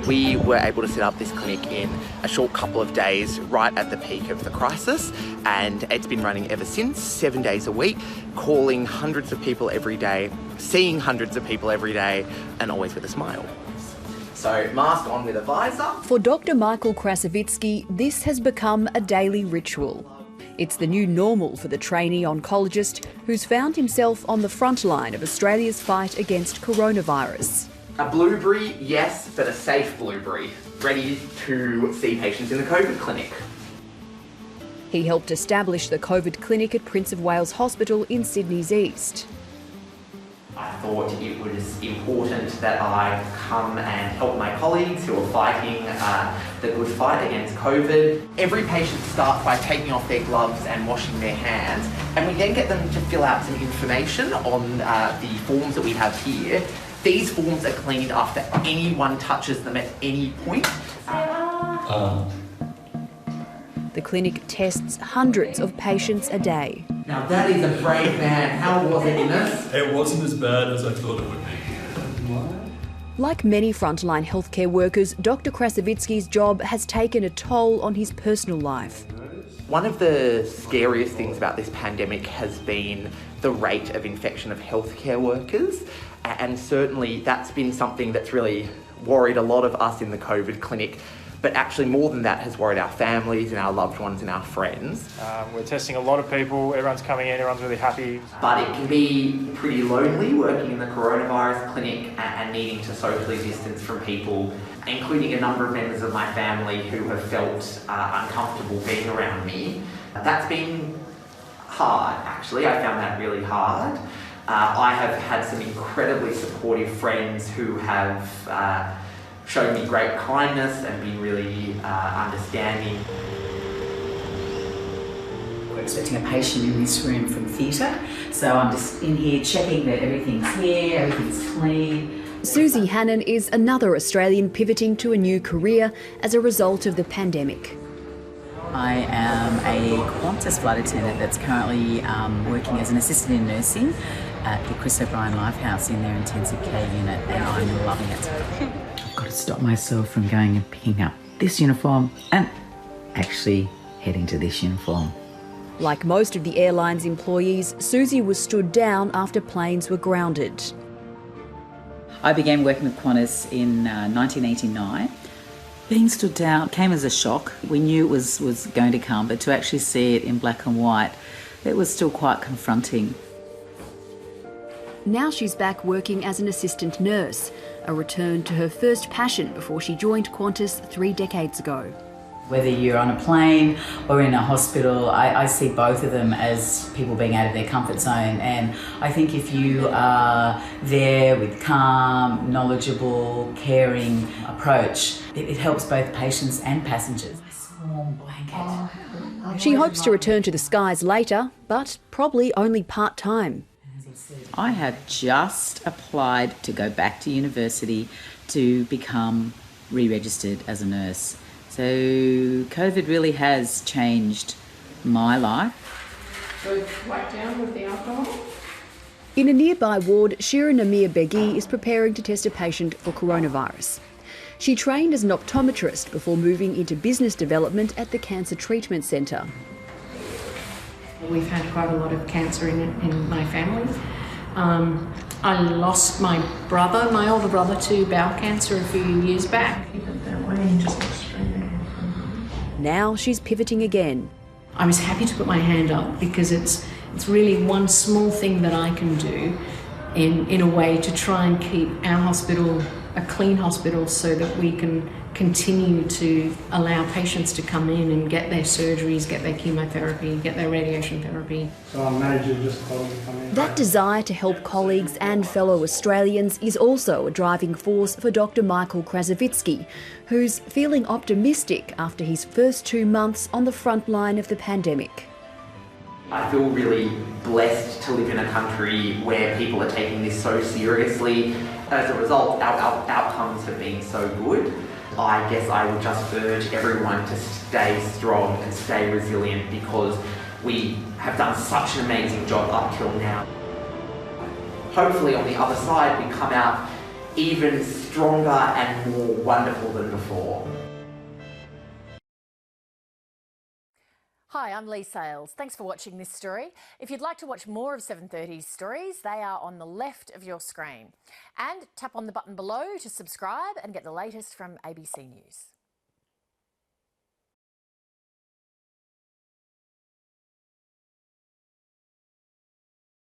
We were able to set up this clinic in a short couple of days, right at the peak of the crisis, and it's been running ever since, 7 days a week, calling hundreds of people every day, seeing hundreds of people every day, and always with a smile. So, mask on with a visor. For Dr. Michael Krasovitsky, this has become a daily ritual. It's the new normal for the trainee oncologist who's found himself on the front line of Australia's fight against coronavirus. A blueberry, yes, but a safe blueberry, ready to see patients in the COVID clinic. He helped establish the COVID clinic at Prince of Wales Hospital in Sydney's east. I thought it was important that I come and help my colleagues who are fighting the good fight against COVID. Every patient starts by taking off their gloves and washing their hands, and we then get them to fill out some information on the forms that we have here. These forms are cleaned after anyone touches them at any point. The clinic tests hundreds of patients a day. Now that is a brave man. How was it, Innes? It wasn't as bad as I thought it would be. Like many frontline healthcare workers, Dr. Krasovitsky's job has taken a toll on his personal life. One of the scariest things about this pandemic has been the rate of infection of healthcare workers, and certainly that's been something that's really worried a lot of us in the COVID clinic. But actually more than that has worried our families and our loved ones and our friends. We're testing a lot of people, everyone's coming in, everyone's really happy. But it can be pretty lonely working in the coronavirus clinic and needing to socially distance from people, including a number of members of my family who have felt uncomfortable being around me. That's been hard, actually. I found that really hard. I have had some incredibly supportive friends who have shown me great kindness and been really understanding. We're expecting a patient in this room from theatre, so I'm just in here checking that everything's here, everything's clean. Susie Hannon is another Australian pivoting to a new career as a result of the pandemic. I am a Qantas flight attendant that's currently working as an assistant in nursing at the Chris O'Brien Lifehouse in their intensive care unit, and I'm loving it. I've got to stop myself from going and picking up this uniform and actually heading to this uniform. Like most of the airline's employees, Susie was stood down after planes were grounded. I began working with Qantas in 1989. Being stood down came as a shock. We knew it was going to come, but to actually see it in black and white, it was still quite confronting. Now she's back working as an assistant nurse, a return to her first passion before she joined Qantas 3 decades ago. Whether you're on a plane or in a hospital, I see both of them as people being out of their comfort zone. And I think if you are there with calm, knowledgeable, caring approach, it helps both patients and passengers. A warm blanket. She hopes to return to the skies later, but probably only part-time. I have just applied to go back to university to become re-registered as a nurse. So COVID really has changed my life. So wipe down with the alcohol. In a nearby ward, Shira Namir Beghi is preparing to test a patient for coronavirus. She trained as an optometrist before moving into business development at the Cancer Treatment Centre. We've had quite a lot of cancer in my family. I lost my older brother, to bowel cancer a few years back. Keep it that way and just look straight ahead. Now she's pivoting again. I was happy to put my hand up because it's really one small thing that I can do in a way to try and keep our hospital a clean hospital so that we can continue to allow patients to come in and get their surgeries, get their chemotherapy, get their radiation therapy. So our manager just told me to come in. That desire to help colleagues and fellow Australians is also a driving force for Dr. Michael Krasovitsky, who's feeling optimistic after his first 2 months on the front line of the pandemic. I feel really blessed to live in a country where people are taking this so seriously. As a result, our outcomes have been so good. I guess I would just urge everyone to stay strong and stay resilient because we have done such an amazing job up till now. Hopefully on the other side we come out even stronger and more wonderful than before. Hi, I'm Lee Sales. Thanks for watching this story. If you'd like to watch more of 730's stories, they are on the left of your screen. And tap on the button below to subscribe and get the latest from ABC News.